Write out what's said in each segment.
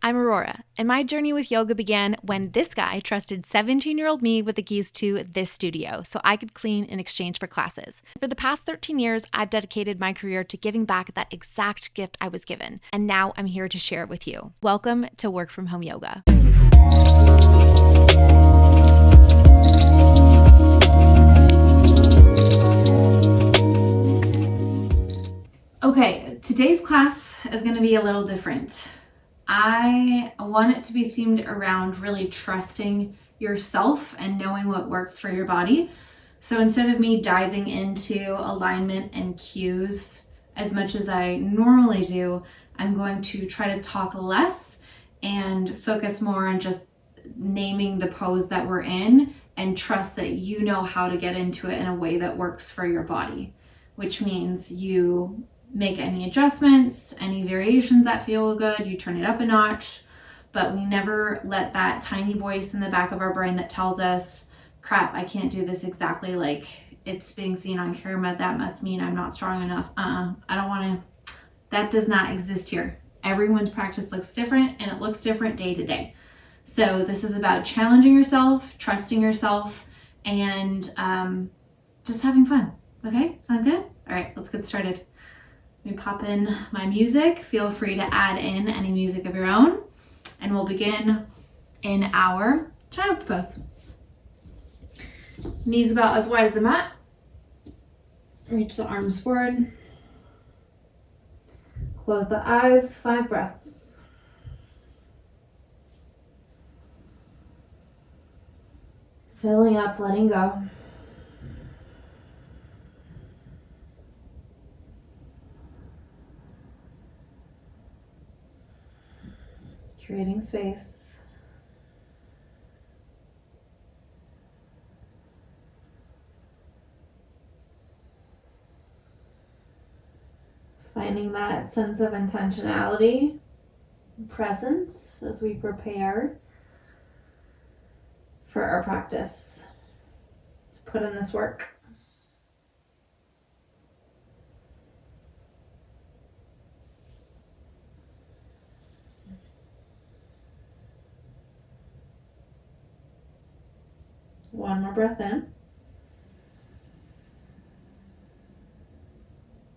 I'm Aurora, and my journey with yoga began when this guy trusted 17-year-old me with the keys to this studio so I could clean in exchange for classes. For the past 13 years, I've dedicated my career to giving back that exact gift I was given, and now I'm here to share it with you. Welcome to Work From Home Yoga. Okay, today's class is going to be a little different. I want it to be themed around really trusting yourself and knowing what works for your body. So instead of me diving into alignment and cues as much as I normally do, I'm going to try to talk less and focus more on just naming the pose that we're in and trust that you know how to get into it in a way that works for your body, which means you make any adjustments, any variations that feel good, you turn it up a notch, but we never let that tiny voice in the back of our brain that tells us, crap, I can't do this exactly like it's being seen on camera. That must mean I'm not strong enough. I don't want to. That does not exist here. Everyone's practice looks different and it looks different day to day. So this is about challenging yourself, trusting yourself, and just having fun. Okay, sound good? All right, let's get started. Let me pop in my music. Feel free to add in any music of your own. And we'll begin in our child's pose. Knees about as wide as the mat. Reach the arms forward. Close the eyes, 5 breaths. Filling up, letting go. Creating space. Finding that sense of intentionality, presence as we prepare for our practice to put in this work. One more breath in.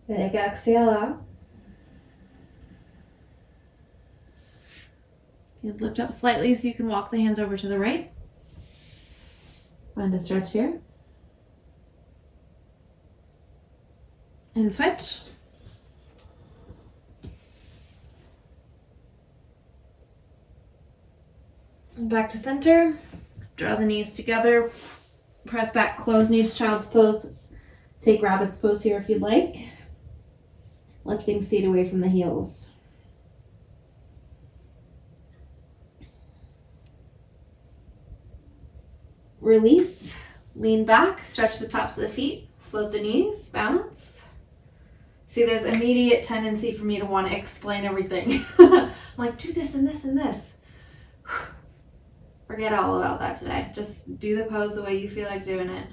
Big exhale out. You lift up slightly so you can walk the hands over to the right. Find a stretch here. And switch. Back to center. Draw the knees together, press back, close knees, child's pose. Take rabbit's pose here if you'd like. Lifting seat away from the heels. Release, lean back, stretch the tops of the feet, float the knees, balance. See, there's immediate tendency for me to want to explain everything. I'm like, do this and this and this. Forget all about that today. Just do the pose the way you feel like doing it.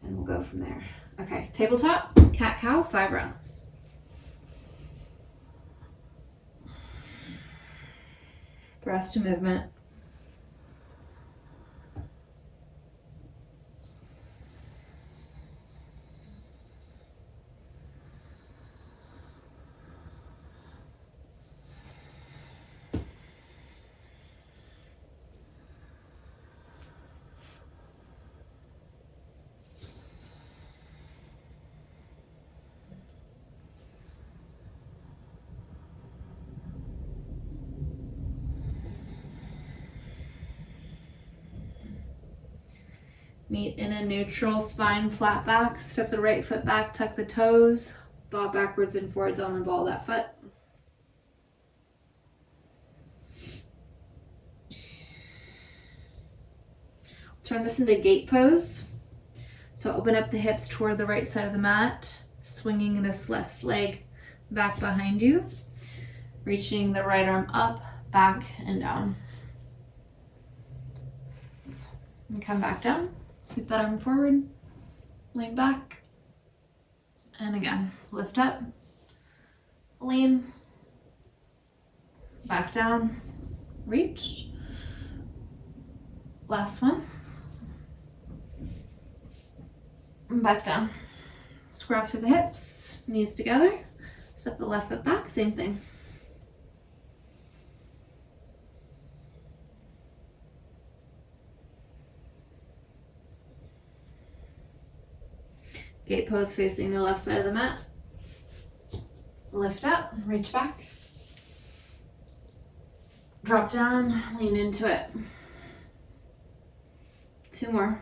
And we'll go from there. Okay, tabletop, cat-cow, 5 rounds. Breath to movement. Meet in a neutral spine, flat back. Step the right foot back, tuck the toes, bob backwards and forwards on the ball of that foot. Turn this into gate pose. So open up the hips toward the right side of the mat, swinging this left leg back behind you, reaching the right arm up, back, and down. And come back down. Sweep that arm forward, lean back, and again, lift up, lean, back down, reach. Last one. Back down. Square through the hips, knees together. Step the left foot back, same thing. Gate pose facing the left side of the mat. Lift up, reach back. Drop down, lean into it. 2 more.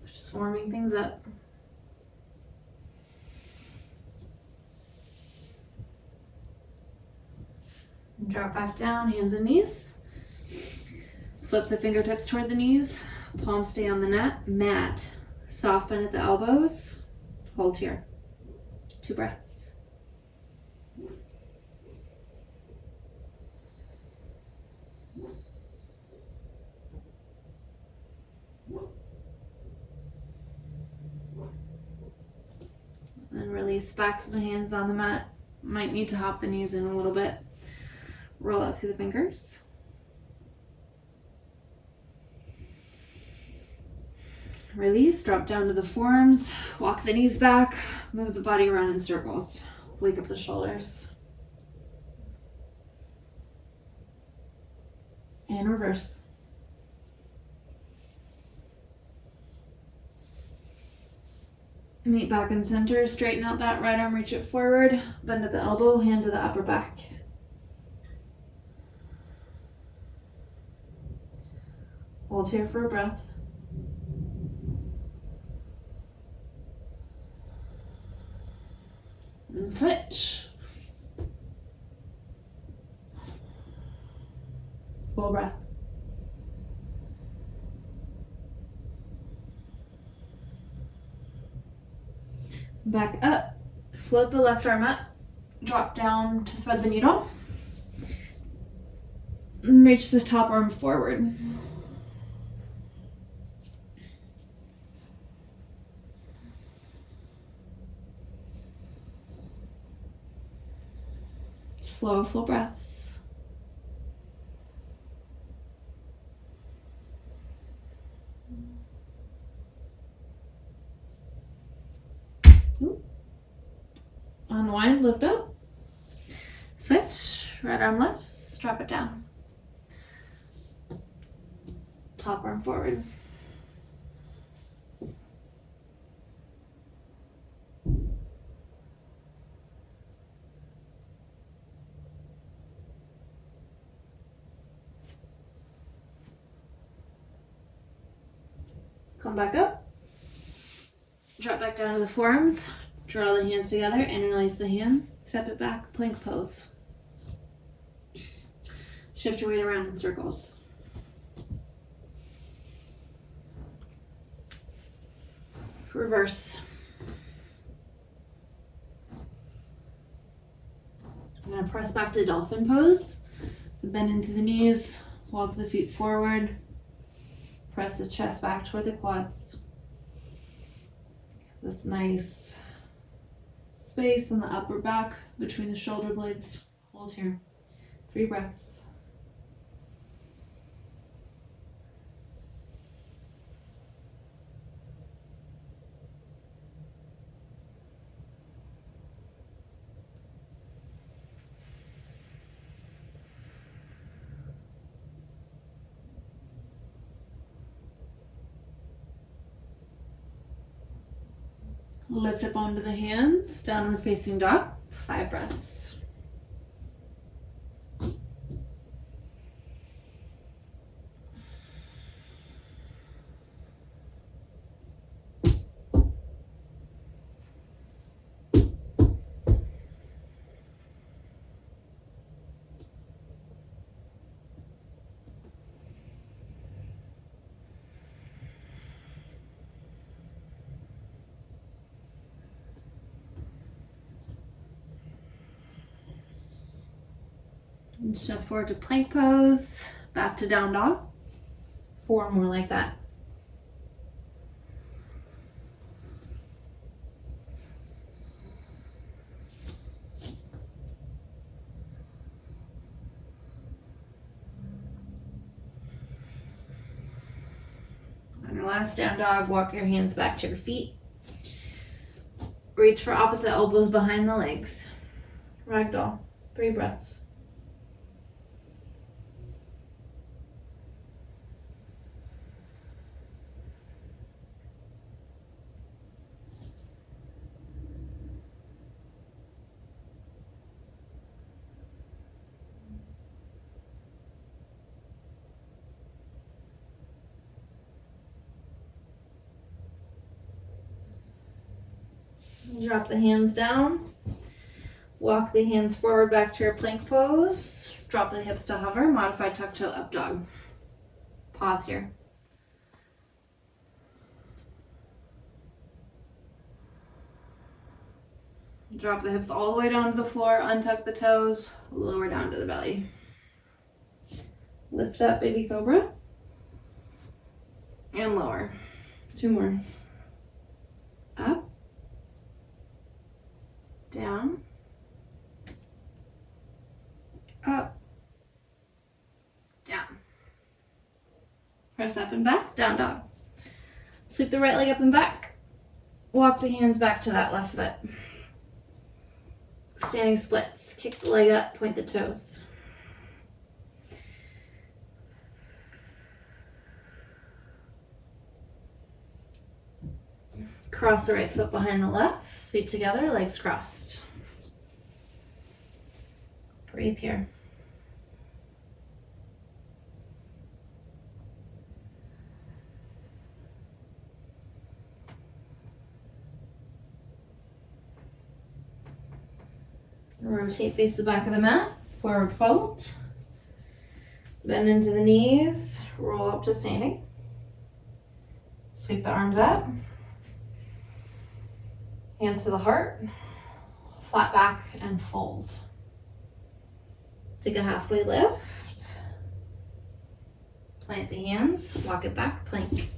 Just warming things up. Drop back down, hands and knees. Flip the fingertips toward the knees. Palms stay on the mat. Soft bend at the elbows. Hold here. 2 breaths. Then release back to the hands on the mat. Might need to hop the knees in a little bit. Roll out through the fingers. Release, drop down to the forearms, walk the knees back, move the body around in circles. Wake up the shoulders. And reverse. Meet back in center, straighten out that right arm, reach it forward, bend at the elbow, hand to the upper back. Hold here for a breath. And switch. Full breath. Back up. Float the left arm up. Drop down to thread the needle. Reach this top arm forward. Slow, full breaths. Unwind, lift up. Switch, right arm lifts, drop it down. Top arm forward. Come back up. Drop back down to the forearms. Draw the hands together, interlace the hands, step it back, plank pose. Shift your weight around in circles. Reverse. I'm going to press back to dolphin pose. So bend into the knees, walk the feet forward, press the chest back toward the quads. This nice space in the upper back between the shoulder blades. Hold here. 3 breaths. Lift up onto the hands, downward facing dog, 5 breaths. And shift forward to plank pose, back to down dog. 4 more like that. Last down dog, walk your hands back to your feet. Reach for opposite elbows behind the legs. Ragdoll, 3 breaths. Drop the hands down. Walk the hands forward back to your plank pose. Drop the hips to hover. Modified tuck toe up dog. Pause here. Drop the hips all the way down to the floor. Untuck the toes. Lower down to the belly. Lift up, baby cobra. And lower. 2 more. Up. Down, up, down. Press up and back, down dog. Sweep the right leg up and back. Walk the hands back to that left foot. Standing splits. Kick the leg up, point the toes. Cross the right foot behind the left. Feet together, legs crossed. Breathe here. Rotate, face the back of the mat. Forward fold. Bend into the knees. Roll up to standing. Sweep the arms up. Hands to the heart, flat back and fold. Take a halfway lift. Plant the hands, walk it back, plank.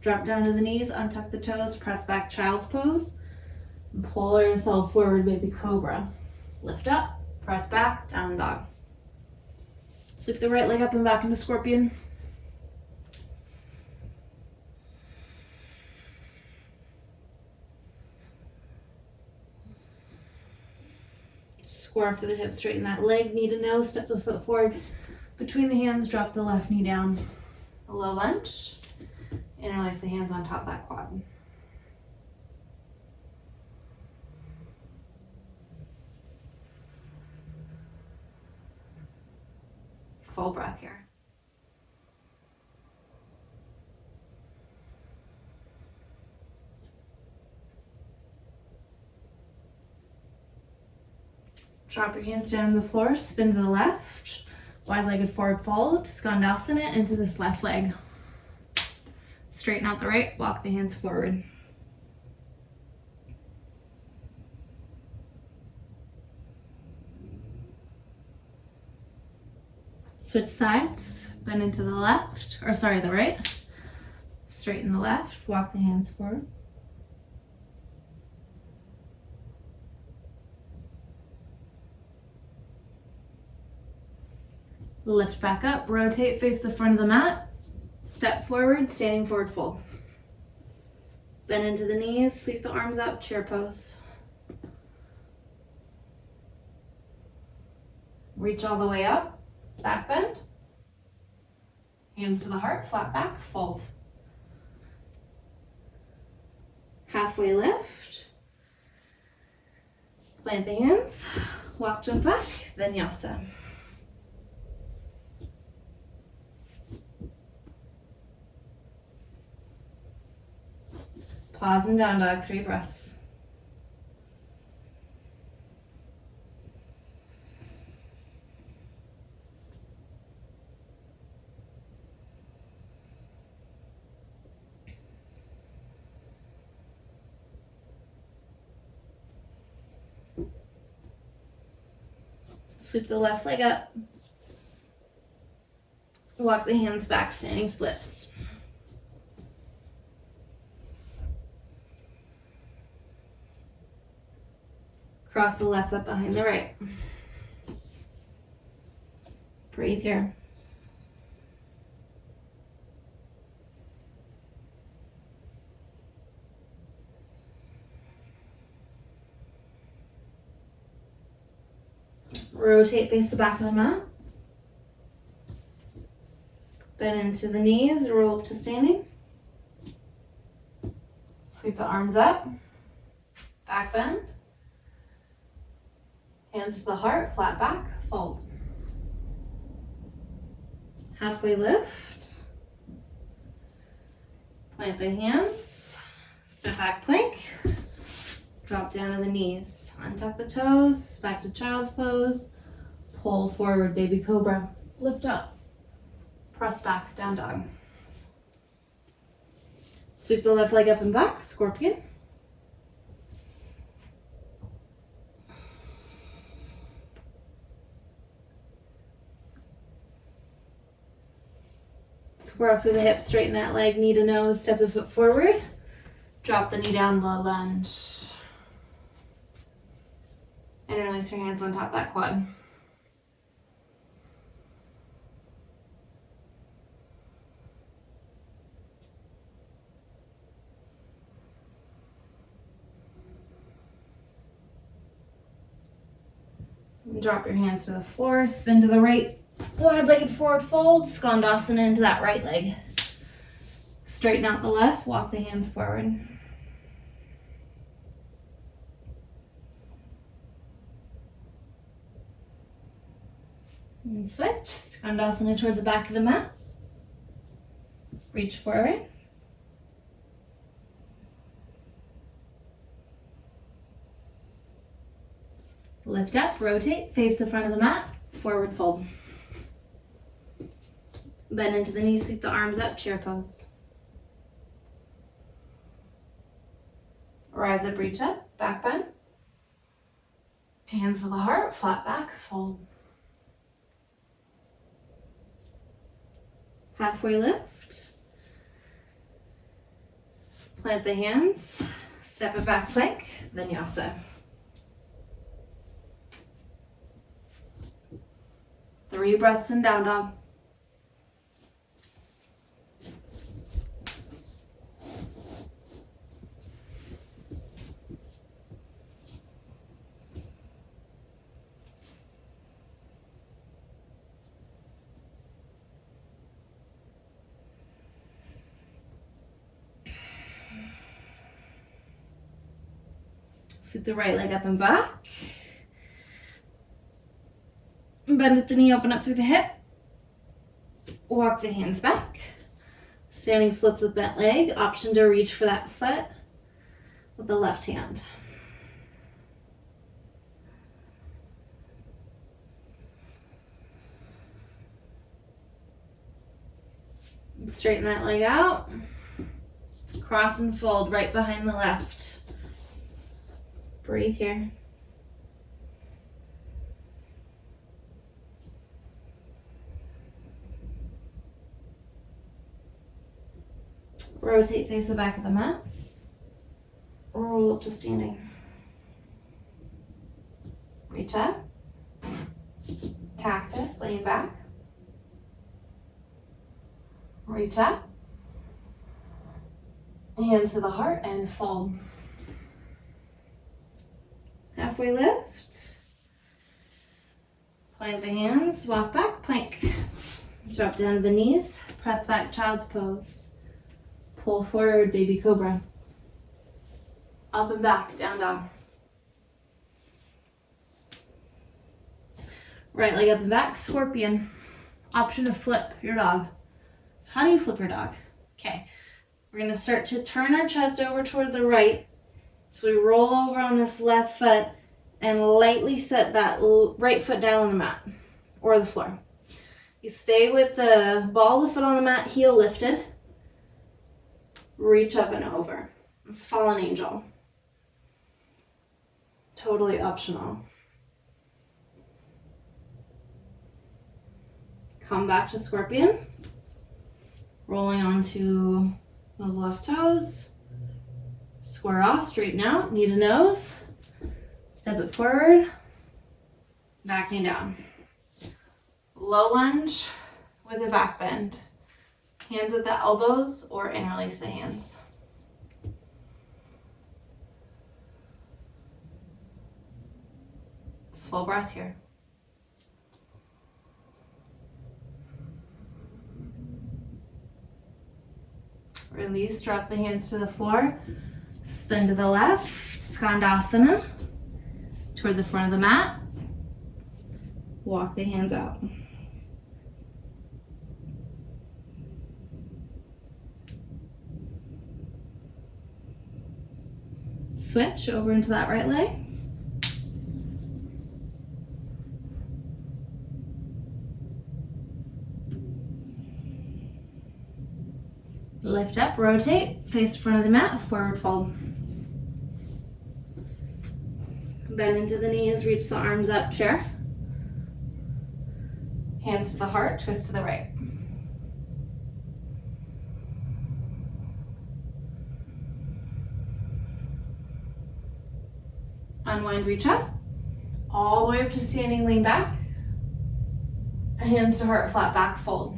Drop down to the knees, untuck the toes, press back, child's pose. And pull yourself forward, baby cobra. Lift up, press back, down dog. Sweep the right leg up and back into scorpion. Square through the hips, straighten that leg, knee to nose, step the foot forward. Between the hands, drop the left knee down. A low lunge. Interlace the hands on top of that quad. Full breath here. Drop your hands down on the floor, spin to the left, wide-legged forward fold, Skandasana into this left leg. Straighten out the right, walk the hands forward. Switch sides, bend into the left, or sorry, the right. Straighten the left, walk the hands forward. Lift back up, rotate, face the front of the mat. Step forward, standing forward fold. Bend into the knees, sweep the arms up, chair pose. Reach all the way up, back bend. Hands to the heart, flat back, fold. Halfway lift. Plant the hands, walk, jump back, vinyasa. Pause and down dog, 3 breaths. Sweep the left leg up. Walk the hands back, standing splits. Cross the left foot behind the right. Breathe here. Rotate, face the back of the mat. Bend into the knees, roll up to standing. Sweep the arms up, back bend. Hands to the heart, flat back, fold. Halfway lift. Plant the hands, step back plank, drop down to the knees. Untuck the toes, back to child's pose. Pull forward, baby cobra. Lift up, press back, down dog. Sweep the left leg up and back, scorpion. Square up through the hips, straighten that leg, knee to nose, step the foot forward. Drop the knee down, low lunge. And release your hands on top of that quad. Drop your hands to the floor, spin to the right, wide-legged forward fold, skandasana into that right leg. Straighten out the left, walk the hands forward. And switch, skandasana toward the back of the mat. Reach forward. Lift up, rotate, face the front of the mat, forward fold. Bend into the knees, sweep the arms up, chair pose. Rise up, reach up, back bend. Hands to the heart, flat back, fold. Halfway lift. Plant the hands, step it back plank, vinyasa. 3 breaths in down dog. Sweep the right leg up and back. Bend at the knee, open up through the hip. Walk the hands back. Standing splits with bent leg. Option to reach for that foot with the left hand. Straighten that leg out. Cross and fold right behind the left. Breathe here. Rotate, face the back of the mat. Roll up to standing. Reach up. Cactus, lean back. Reach up. Hands to the heart and fold. Halfway lift. Plant the hands, walk back, plank. Drop down to the knees, press back, child's pose. Pull forward, baby cobra. Up and back, down dog. Right leg up and back, scorpion. Option to flip your dog. So how do you flip your dog? Okay, we're gonna start to turn our chest over toward the right. So we roll over on this left foot and lightly set that right foot down on the mat or the floor. You stay with the ball of the foot on the mat, heel lifted. Reach up and over. It's fallen angel. Totally optional. Come back to scorpion. Rolling onto those left toes. Square off, straighten out, knee to nose. Step it forward. Back knee down. Low lunge with a back bend. Hands at the elbows or interlace the hands. Full breath here. these, drop the hands to the floor, spin to the left, Skandasana, toward the front of the mat, walk the hands out. Switch over into that right leg. Lift up, rotate, face front of the mat, forward fold. Bend into the knees, reach the arms up, chair. Hands to the heart, twist to the right. Unwind, reach up. All the way up to standing, lean back. Hands to heart, flat back, fold.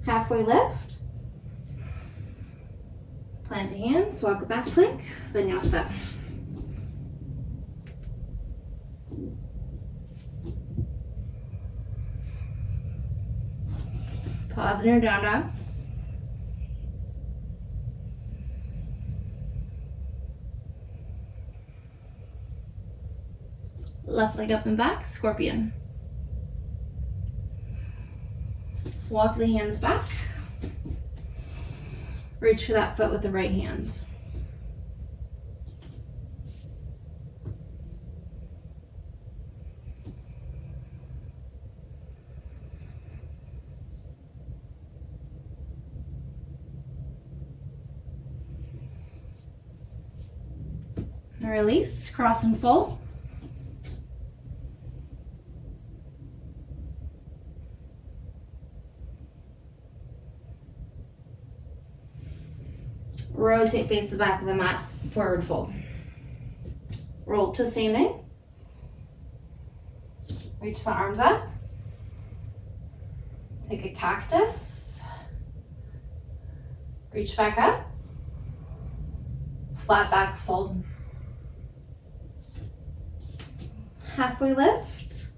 Halfway lift. Plant the hands, walk it back plank, vinyasa. Pause in your down dog. Left leg up and back, scorpion. Walk the hands back. Reach for that foot with the right hand. Release, cross and fold. Rotate, face the back of the mat, forward fold. Roll to standing. Reach the arms up. Take a cactus. Reach back up. Flat back fold. Halfway lift.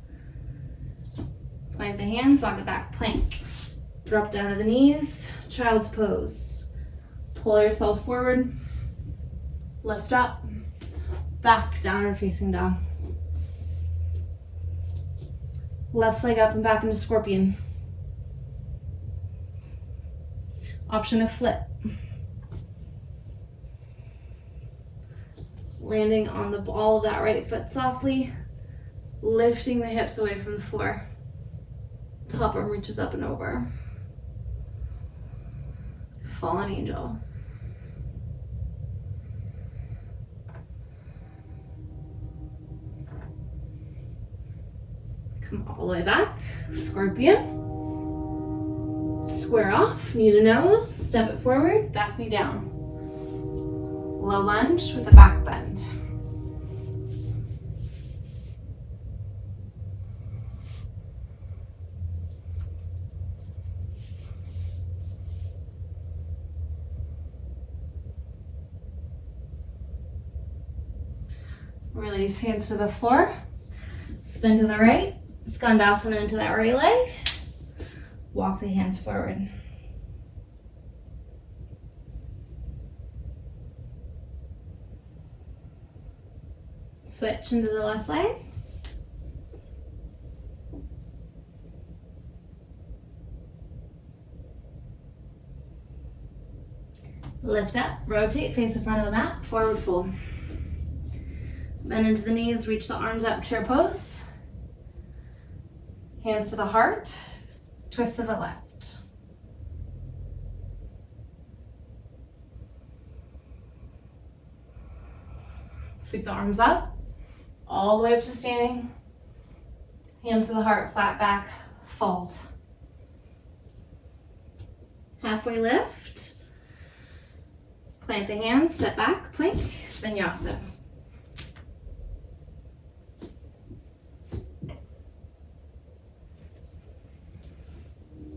Plant the hands, walk it back, plank. Drop down to the knees, child's pose. Pull yourself forward, lift up, back, downward facing dog. Left leg up and back into scorpion. Option to flip. Landing on the ball of that right foot softly, lifting the hips away from the floor. Top arm reaches up and over. Fallen angel. Come all the way back, scorpion. Square off, knee to nose, step it forward, back knee down. Low lunge with a back bend. Release hands to the floor. Spin to the right. Skandasana into that right leg. Walk the hands forward. Switch into the left leg. Lift up, rotate, face the front of the mat, forward fold. Bend into the knees, reach the arms up, chair pose. Hands to the heart, twist to the left. Sweep the arms up, all the way up to standing. Hands to the heart, flat back, fold. Halfway lift. Plant the hands, step back, plank, vinyasa.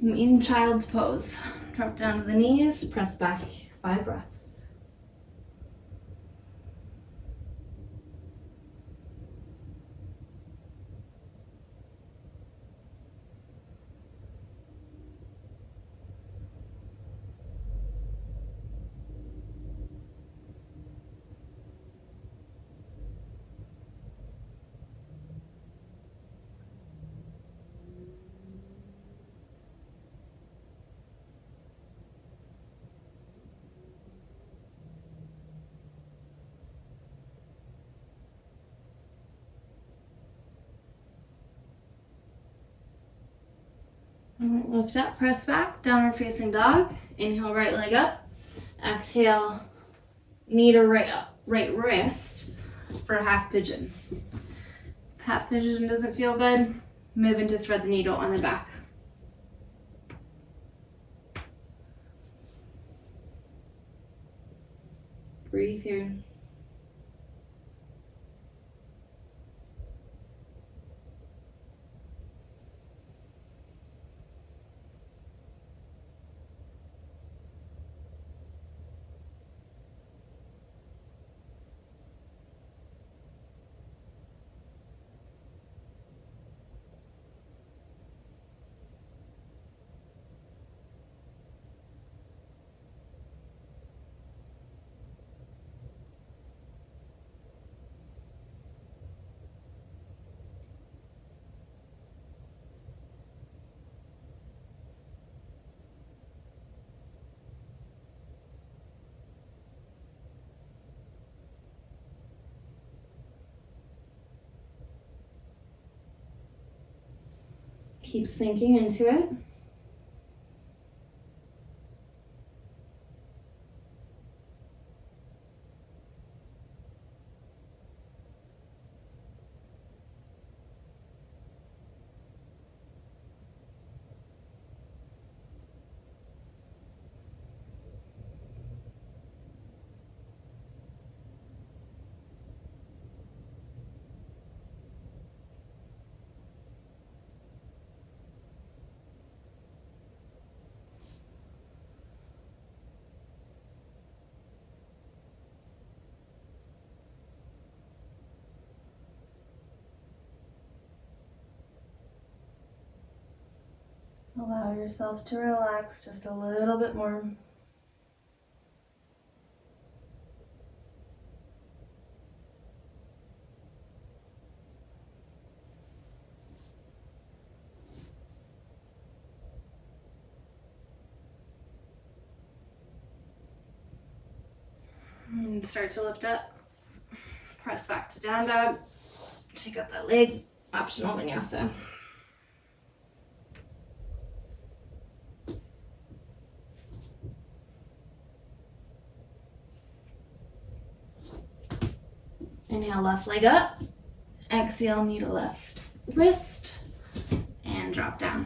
In child's pose. Drop down to the knees, press back, 5 breaths. Lift up, press back, downward facing dog. Inhale, right leg up. Exhale, knee to right wrist for half pigeon. If half pigeon doesn't feel good, move into thread the needle on the back. Breathe here. Keep sinking into it. Allow yourself to relax just a little bit more. And start to lift up. Press back to down dog. Shake up that leg. Optional vinyasa. Inhale, left leg up. Exhale, knee to left wrist. And drop down.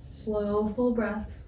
Slow, full breaths.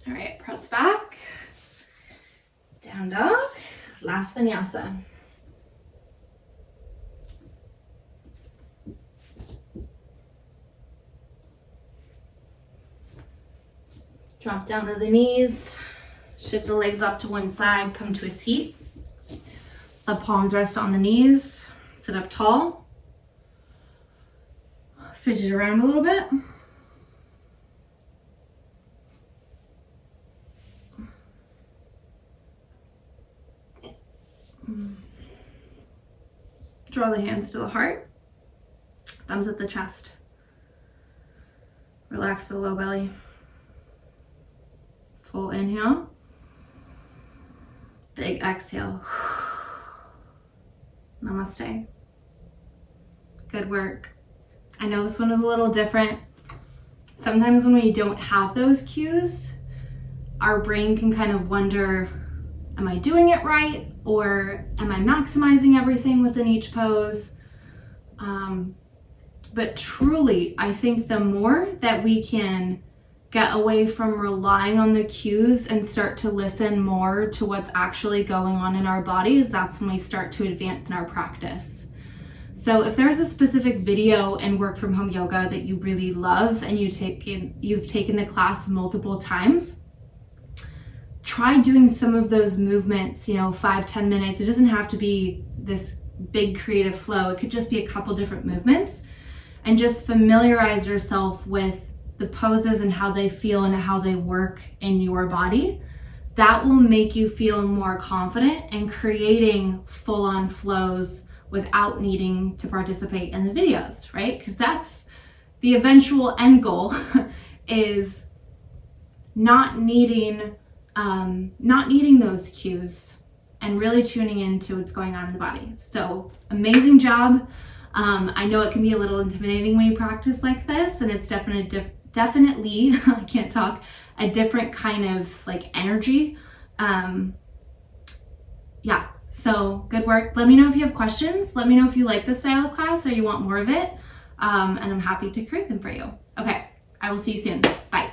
All right, press back, down dog, last vinyasa. Drop down to the knees, shift the legs off to one side, come to a seat. Let palms rest on the knees, sit up tall. Fidget around a little bit. Draw the hands to the heart, thumbs at the chest. Relax the low belly. Full inhale. Big exhale. Namaste. Good work. I know this one is a little different. Sometimes when we don't have those cues, our brain can kind of wonder, am I doing it right? Or am I maximizing everything within each pose? But truly, I think the more that we can get away from relying on the cues and start to listen more to what's actually going on in our bodies, that's when we start to advance in our practice. So if there's a specific video in work from home yoga that you really love and you've taken the class multiple times, try doing some of those movements, 5-10 minutes. It doesn't have to be this big creative flow. It could just be a couple different movements, and just familiarize yourself with the poses and how they feel and how they work in your body. That will make you feel more confident in creating full-on flows without needing to participate in the videos, right? Because that's the eventual end goal is not needing those cues and really tuning into what's going on in the body. So amazing job. I know it can be a little intimidating when you practice like this, and it's definitely I can't talk, a different kind of like energy. Yeah, so good work. Let me know if you have questions. Let me know if you like this style of class or you want more of it. And I'm happy to create them for you. Okay, I will see you soon. Bye.